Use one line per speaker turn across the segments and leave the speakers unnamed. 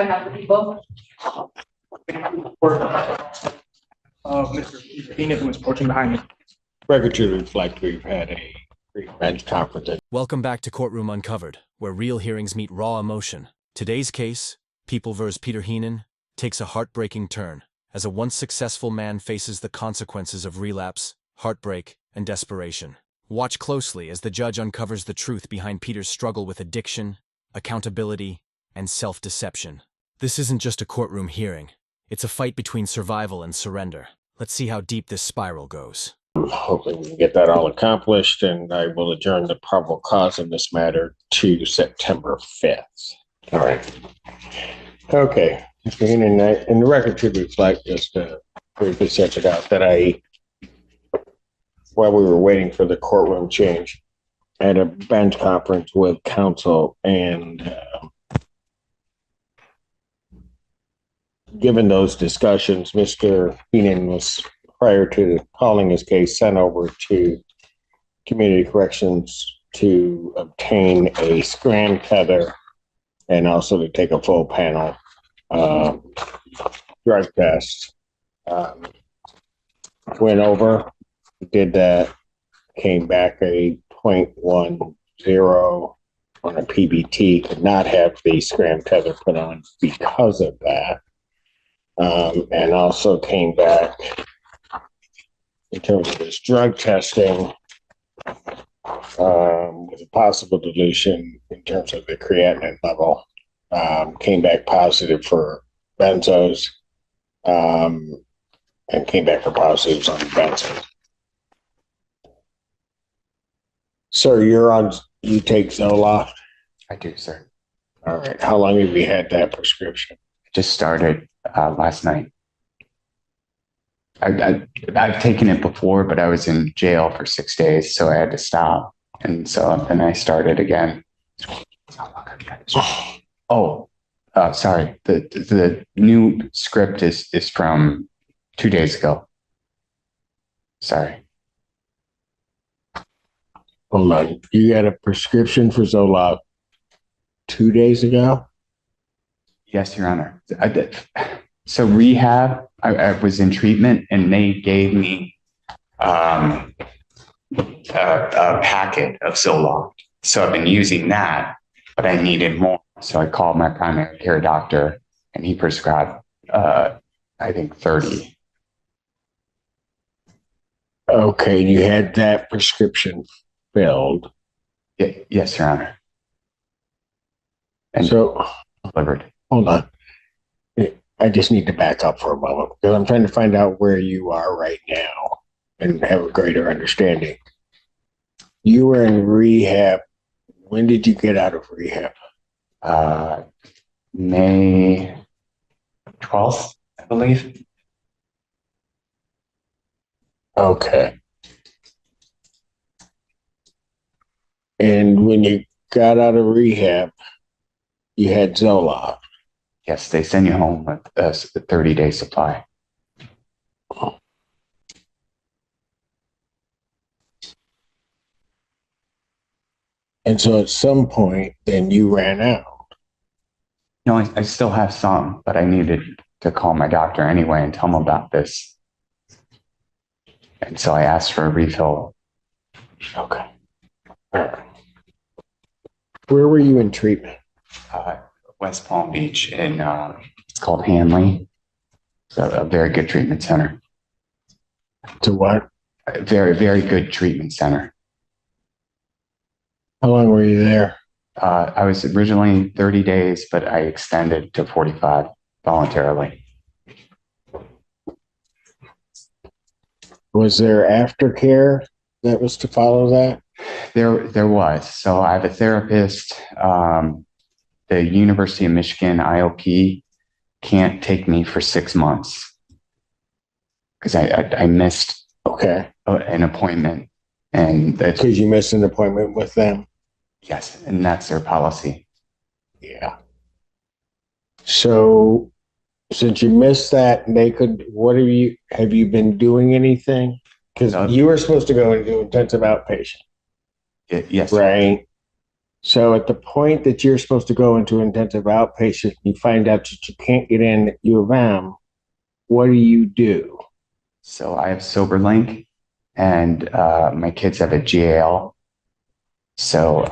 Have the people.
Mr. Heenan, who is approaching behind me.
Record to reflect we've had a bench conference.
Welcome back to Courtroom Uncovered, where real hearings meet raw emotion. Today's case, People vs. Peter Heenan, takes a heartbreaking turn as a once successful man faces the consequences of relapse, heartbreak, and desperation. Watch closely as the judge uncovers the truth behind Peter's struggle with addiction, accountability, and self-deception. This isn't just a courtroom hearing. It's a fight between survival and surrender. Let's see how deep this spiral goes.
Hopefully we can get that all accomplished, and I will adjourn the probable cause in this matter to September 5th. All right. Okay. Mr. Heenan, and the record should reflect, just to briefly set it out, that while we were waiting for the courtroom change, I had a bench conference with counsel, and given those discussions, Mr. Heenan was, prior to calling his case, sent over to Community Corrections to obtain a scram tether and also to take a full panel drug test. Went over, did that, came back a 0.10 on a PBT, could not have the scram tether put on because of that. And also came back in terms of his drug testing with a possible dilution in terms of the creatinine level. Came back positive for benzos, and came back for positives on benzos. Sir, you take Zoloft?
I do, sir.
All right. How long have you had that prescription?
Just started last night. I've taken it before, but I was in jail for 6 days, so I had to stop. And so then I started again. Sorry. The new script is from 2 days ago. Sorry.
Hold on. You got a prescription for Zoloft 2 days ago?
Yes, Your Honor. I did. So rehab, I was in treatment, and they gave me a packet of Zoloft. So I've been using that, but I needed more. So I called my primary care doctor, and he prescribed, I think, 30.
Okay, you had that prescription filled.
Yes, Your Honor. And
so
delivered.
Hold on. I just need to back up for a moment because I'm trying to find out where you are right now and have a greater understanding. You were in rehab. When did you get out of rehab?
May 12th, I believe.
Okay. And when you got out of rehab, you had Zoloft.
Yes, they send you home with a 30-day supply.
And so at some point, then you ran out.
No, I still have some, but I needed to call my doctor anyway and tell him about this. And so I asked for a refill.
Okay. All right. Where were you in treatment?
West Palm Beach, and it's called Hanley. It's a very good treatment center.
To what?
A very, very good treatment center.
How long were you there?
I was originally 30 days, but I extended to 45 voluntarily.
Was there aftercare that was to follow that?
There was. So I have a therapist. The University of Michigan IOP can't take me for 6 months because I missed an appointment, and
because you missed an appointment with them.
Yes, and that's their policy.
Yeah. So since you missed that, have you been doing anything? Because you were supposed to go and do intensive outpatient.
Yes.
Right. So at the point that you're supposed to go into intensive outpatient, you find out that you can't get in at U of M. What do you do?
So I have SoberLink, and my kids have a GAL. So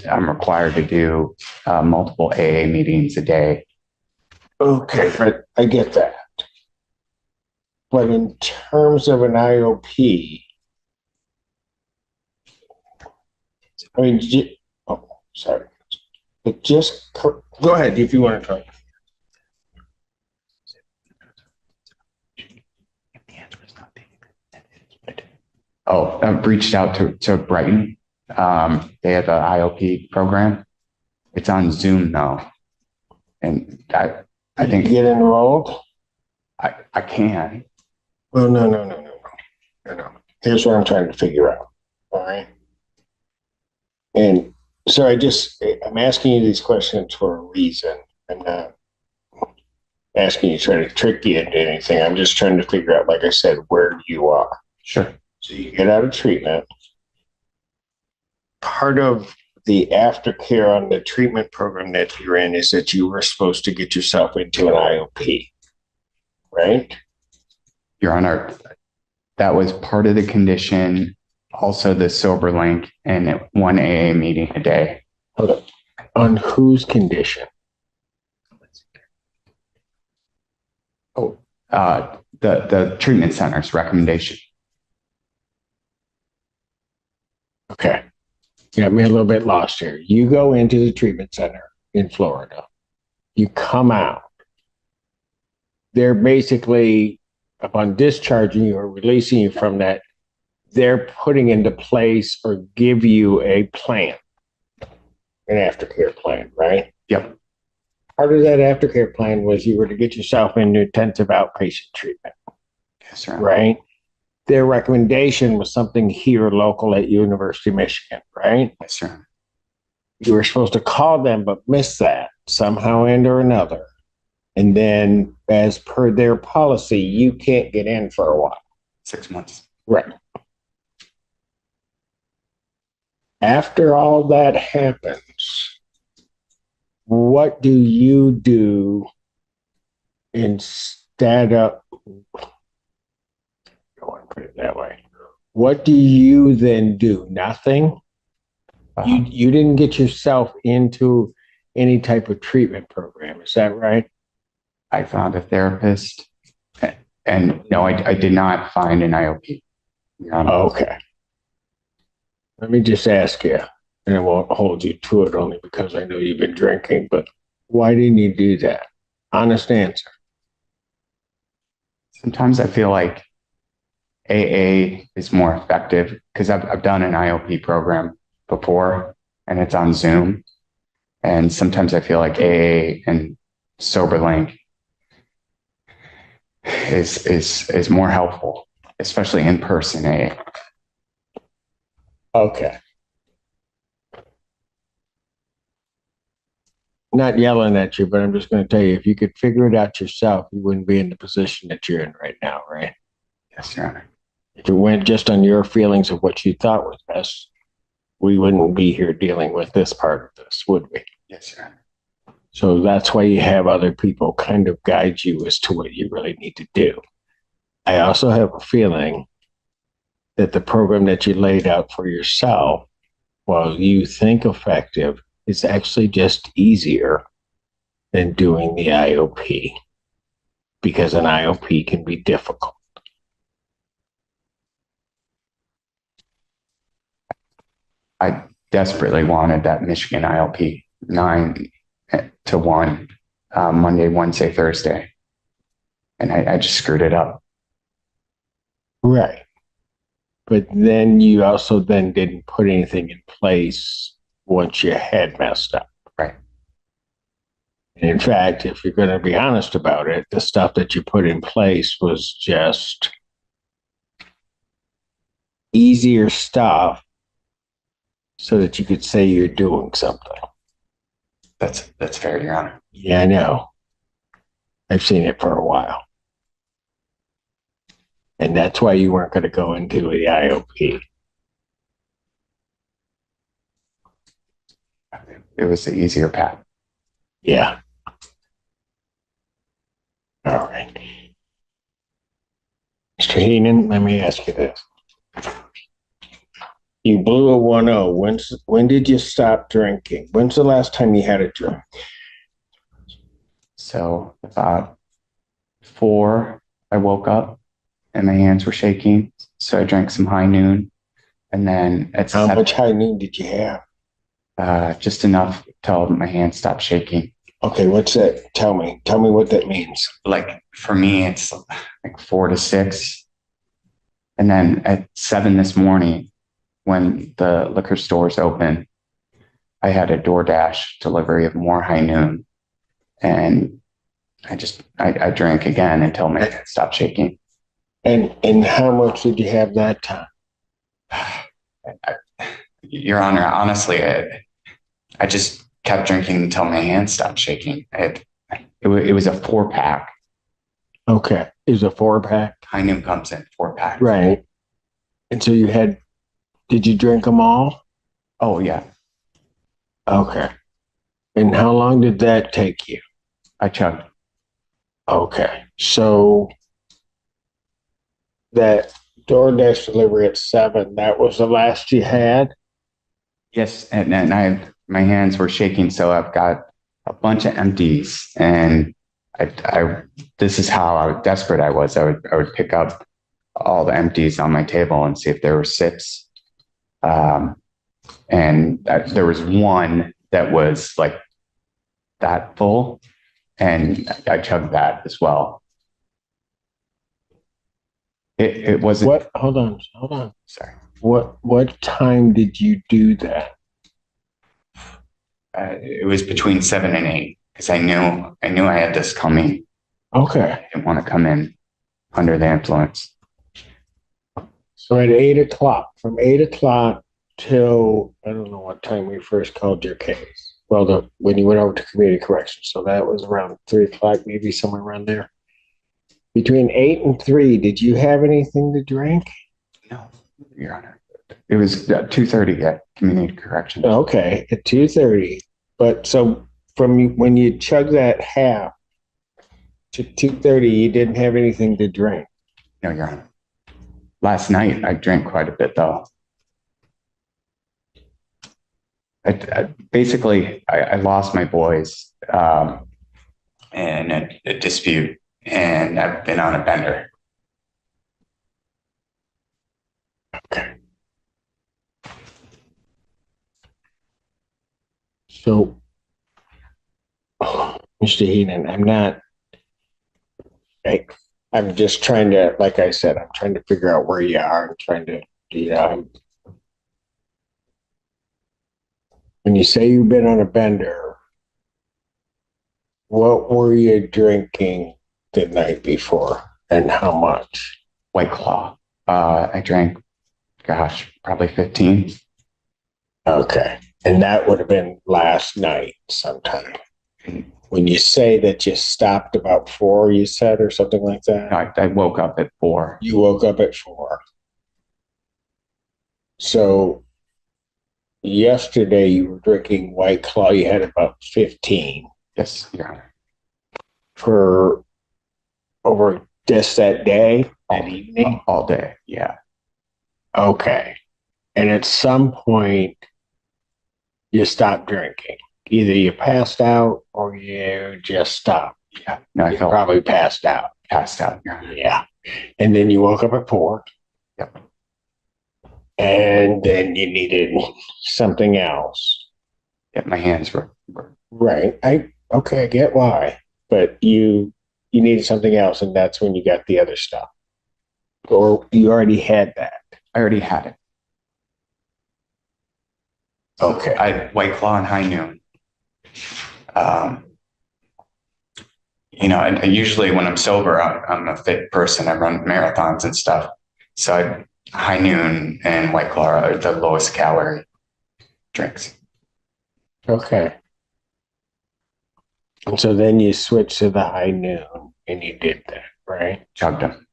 I'm required to do multiple AA meetings a day.
Okay, but I get that. But in terms of an IOP, I mean, oh, sorry. But just go ahead if you want to try.
Oh, I've reached out to Brighton. They have an IOP program. It's on Zoom now. And I think
Get enrolled?
I can.
Well, no. Here's what I'm trying to figure out. All right. And so I'm asking you these questions for a reason. I'm not asking you to try to trick you into anything. I'm just trying to figure out, like I said, where you are.
Sure.
So you get out of treatment. Part of the aftercare on the treatment program that you're in is that you were supposed to get yourself into an IOP, right?
Your Honor, that was part of the condition. Also, the SoberLink and one AA meeting a day.
Hold on. On whose condition?
Oh, the treatment center's recommendation.
Okay. You got me a little bit lost here. You go into the treatment center in Florida. You come out. They're basically, upon discharging you or releasing you from that, they're putting into place or give you a plan, an aftercare plan, right?
Yep.
Part of that aftercare plan was you were to get yourself into intensive outpatient treatment,
Yes, sir.
right? Their recommendation was something here local at University of Michigan, right?
Yes, sir.
You were supposed to call them, but missed that somehow and or another. And then, as per their policy, you can't get in for a while.
6 months.
Right. After all that happens, what do you do instead of, I don't want to put it that way. What do you then do? Nothing? You didn't get yourself into any type of treatment program. Is that right?
I found a therapist, and no, I did not find an IOP. Your Honor.
Okay. Let me just ask you, and I won't hold you to it only because I know you've been drinking, but why didn't you do that? Honest answer.
Sometimes I feel like AA is more effective because I've done an IOP program before, and it's on Zoom. And sometimes I feel like AA and SoberLink is more helpful, especially in person AA.
Okay. Not yelling at you, but I'm just going to tell you, if you could figure it out yourself, you wouldn't be in the position that you're in right now, right?
Yes, Your Honor.
If it went just on your feelings of what you thought was best, we wouldn't be here dealing with this part of this, would we?
Yes, Your Honor.
So that's why you have other people kind of guide you as to what you really need to do. I also have a feeling that the program that you laid out for yourself, while you think effective, is actually just easier than doing the IOP, because an IOP can be difficult.
I desperately wanted that Michigan ILP 9 to 1, Monday, Wednesday, Thursday. And I just screwed it up.
Right. But then you also then didn't put anything in place once you had messed up.
Right.
And in fact, if you're going to be honest about it, the stuff that you put in place was just easier stuff so that you could say you're doing something.
That's fair, Your Honor.
Yeah, I know. I've seen it for a while. And that's why you weren't going to go into the IOP.
it was the easier path.
Yeah. All right. Mr. Heenan, let me ask you this. You blew a 1-0. When did you stop drinking? When's the last time you had a drink?
So about 4, I woke up and my hands were shaking. So I drank some high noon. And then at
How
7,
much high noon did you have?
just enough till my hands stopped shaking.
Okay, what's that? Tell me what that means.
Like for me, it's like 4 to 6. And then at 7 this morning, when the liquor stores open, I had a DoorDash delivery of more high noon. And I drank again until my hands stopped shaking.
And how much did you have that time?
Your Honor, honestly, I just kept drinking until my hands stopped shaking. It was a 4-pack.
Okay. It was a 4-pack?
High noon comes in 4-pack.
Right. And so did you drink them all?
Oh, yeah.
Okay. And how long did that take you?
I chugged.
Okay. So that DoorDash delivery at 7, that was the last you had?
Yes, and my hands were shaking, so I've got a bunch of empties, and this is how desperate I was. I would pick up all the empties on my table and see if there were sips. And there was one that was like that full, and I chugged that as well. It wasn't.
What? Hold on.
Sorry.
What time did you do that?
It was between 7 and 8 because I knew I had this coming.
Okay.
I didn't want to come in under the influence.
So at 8 o'clock, from 8 o'clock till, I don't know what time we first called your case. Well, when you went over to community corrections. So that was around 3 o'clock, maybe somewhere around there. Between 8 and 3, did you have anything to drink?
No, Your Honor. It was 2:30 at community corrections.
Okay, at 2:30. But so from when you chugged that half to 2:30, you didn't have anything to drink.
No, Your Honor. Last night, I drank quite a bit, though. I lost my boys in a dispute, and I've been on a bender.
Okay. So, Mr. Heenan, I'm just trying to, like I said, I'm trying to figure out where you are and trying to, when you say you've been on a bender, what were you drinking the night before and how much?
White Claw. I drank, probably 15.
Okay. And that would have been last night sometime. When you say that you stopped about 4, you said, or something like that?
I woke up at 4.
You woke up at 4. So yesterday you were drinking White Claw. You had about 15
Yes, Your Honor.
for over just that day, that evening?
All day, yeah.
Okay. And at some point, you stopped drinking. Either you passed out or you just stopped.
Yeah. No, I
You
felt
probably passed out.
passed out, Your Honor.
Yeah. And then you woke up at 4.
Yep.
And then you needed something else.
Yeah, my hands were
Right. I get why. But you needed something else, and that's when you got the other stuff. Or you already had that.
I already had it.
Okay.
I White Claw and High Noon. I usually when I'm sober, I'm a fit person. I run marathons and stuff. So High Noon and White Claw are the lowest calorie drinks.
Okay. And so then you switched to the High Noon, and you did that, right?
Chugged them.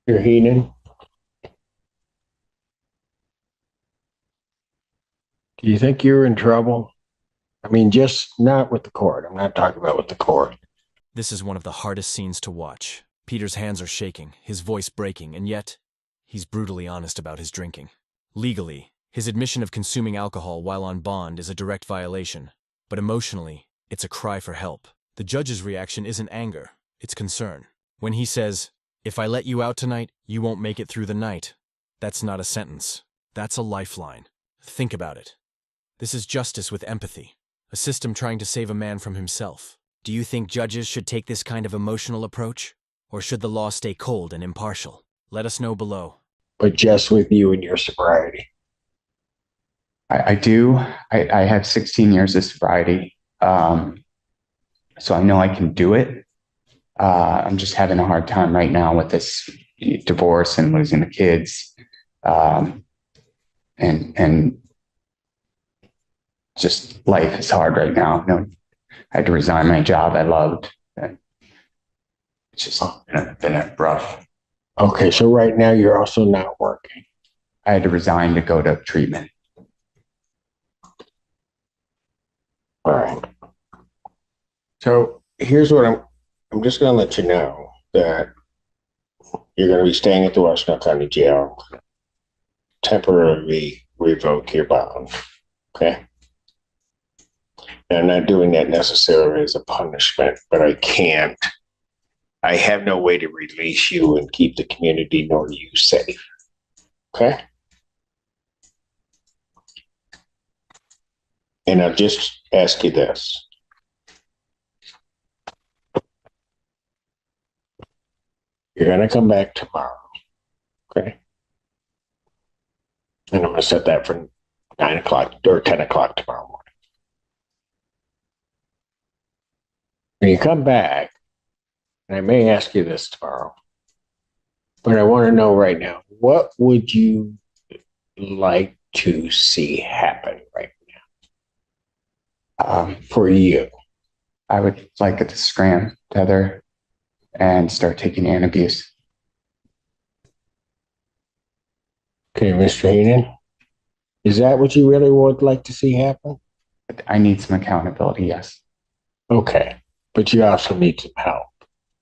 You're Heenan? Do you think you're in trouble? I mean, just not with the court. I'm not talking about with the court.
This is one of the hardest scenes to watch. Peter's hands are shaking, his voice breaking, and yet, he's brutally honest about his drinking. Legally, his admission of consuming alcohol while on bond is a direct violation, but emotionally, it's a cry for help. The judge's reaction isn't anger, it's concern. When he says, "If I let you out tonight, you won't make it through the night," that's not a sentence. That's a lifeline. Think about it. This is justice with empathy, a system trying to save a man from himself. Do you think judges should take this kind of emotional approach? Or should the law stay cold and impartial? Let us know below.
But just with you and your sobriety.
I do. I have 16 years of sobriety. So I know I can do it. I'm just having a hard time right now with this divorce and losing the kids. And just life is hard right now. You know, I had to resign my job I loved. It's just been rough.
Okay, so right now you're also not working.
I had to resign to go to treatment.
All right. So here's what I'm just going to let you know that you're going to be staying at the Washington County Jail, temporarily revoke your bond. Okay. And I'm not doing that necessarily as a punishment, but I have no way to release you and keep the community nor you safe. Okay. And I'll just ask you this. You're going to come back tomorrow. Okay. And I'm going to set that for 9 o'clock or 10 o'clock tomorrow morning. When you come back, and I may ask you this tomorrow, but I want to know right now, what would you like to see happen right now for you?
I would like it to scram tether and start taking antabuse.
Okay, Mr. Heenan, is that what you really would like to see happen?
I need some accountability, yes.
Okay, but you also need some help.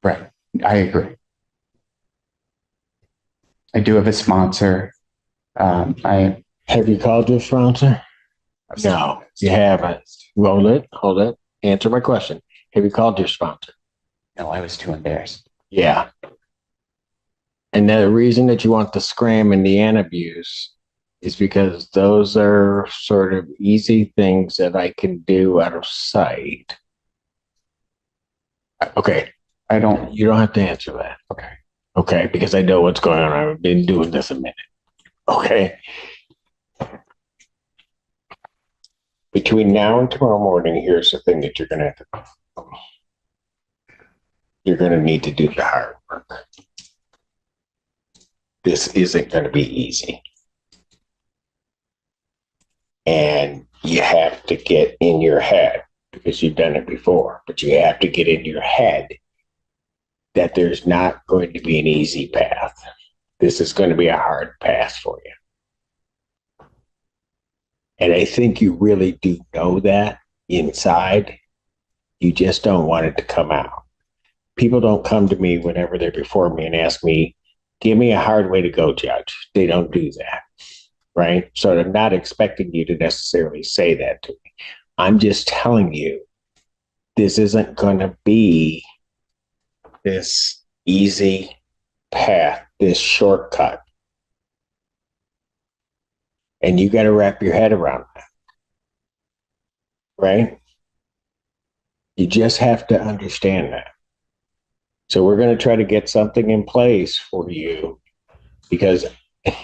Right. I agree. I do have a sponsor.
Have you called your sponsor? No, you haven't. Hold it. Answer my question. Have you called your sponsor?
No, I was too embarrassed.
Yeah. And the reason that you want the scram and the antabuse is because those are sort of easy things that I can do out of sight. Okay. You don't have to answer that.
Okay.
Okay, because I know what's going on. I've been doing this a minute. Okay. Between now and tomorrow morning, here's the thing that you're going to have to do. You're going to need to do the hard work. This isn't going to be easy. And you have to get in your head, because you've done it before, but you have to get in your head that there's not going to be an easy path. This is going to be a hard path for you. And I think you really do know that inside. You just don't want it to come out. People don't come to me whenever they're before me and ask me, give me a hard way to go, Judge. They don't do that, right? So I'm not expecting you to necessarily say that to me. I'm just telling you, this isn't going to be this easy path, this shortcut. And you got to wrap your head around that, right? You just have to understand that. So we're going to try to get something in place for you, because let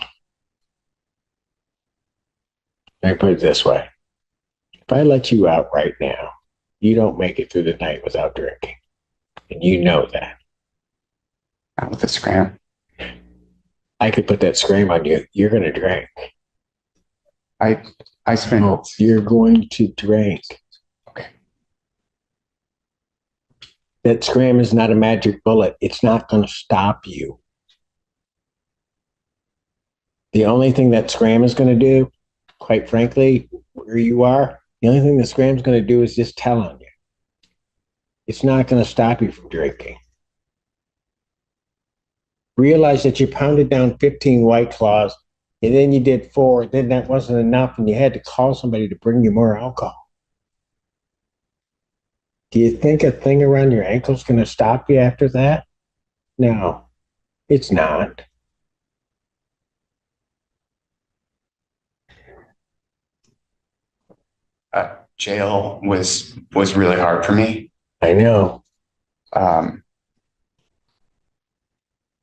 me put it this way. If I let you out right now, you don't make it through the night without drinking. And you know that.
Not with the scram.
I could put that scram on you. You're going to drink.
I spent.
Oh, you're going to drink.
Okay.
That scram is not a magic bullet. It's not going to stop you. The only thing that scram is going to do, quite frankly, where you are, the only thing the scram's going to do is just tell on you. It's not going to stop you from drinking. Realize that you pounded down 15 White Claws, and then you did 4, then that wasn't enough, and you had to call somebody to bring you more alcohol. Do you think a thing around your ankle is going to stop you after that? No, it's not.
Jail was really hard for me.
I know.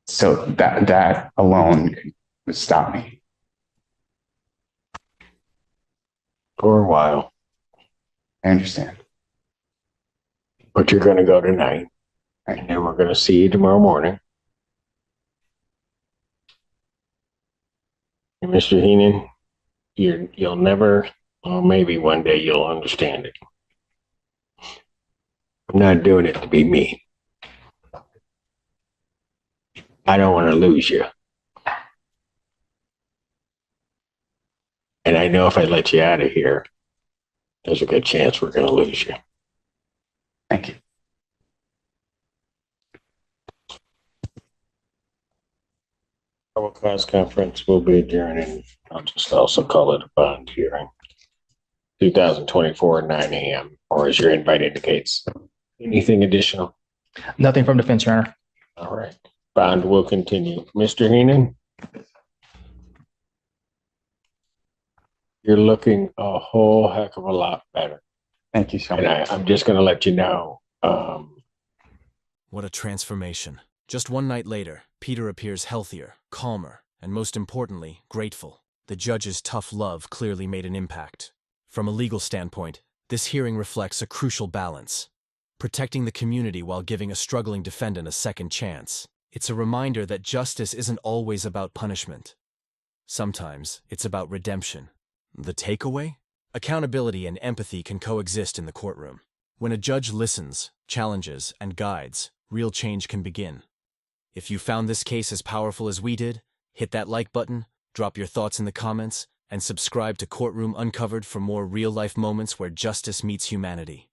So that alone would stop me.
For a while.
I understand.
But you're going to go tonight, and then we're going to see you tomorrow morning. And Mr. Heenan, you'll never, or maybe one day you'll understand it. I'm not doing it to be me. I don't want to lose you. And I know if I let you out of here, there's a good chance we're going to lose you.
Thank you.
Probable cause conference will be adjourning. I'll just also call it a bond hearing. 2024 at 9 a.m. or as your invite indicates. Anything additional?
Nothing from defense, Your Honor.
All right. Bond will continue. Mr. Heenan? You're looking a whole heck of a lot better.
Thank you so
And
much.
I'm just going to let you know.
What a transformation. Just one night later, Peter appears healthier, calmer, and most importantly, grateful. The judge's tough love clearly made an impact. From a legal standpoint, this hearing reflects a crucial balance. Protecting the community while giving a struggling defendant a second chance. It's a reminder that justice isn't always about punishment. Sometimes it's about redemption. The takeaway? Accountability and empathy can coexist in the courtroom. When a judge listens, challenges, and guides, real change can begin. If you found this case as powerful as we did, hit that like button, drop your thoughts in the comments, and subscribe to Courtroom Uncovered for more real-life moments where justice meets humanity.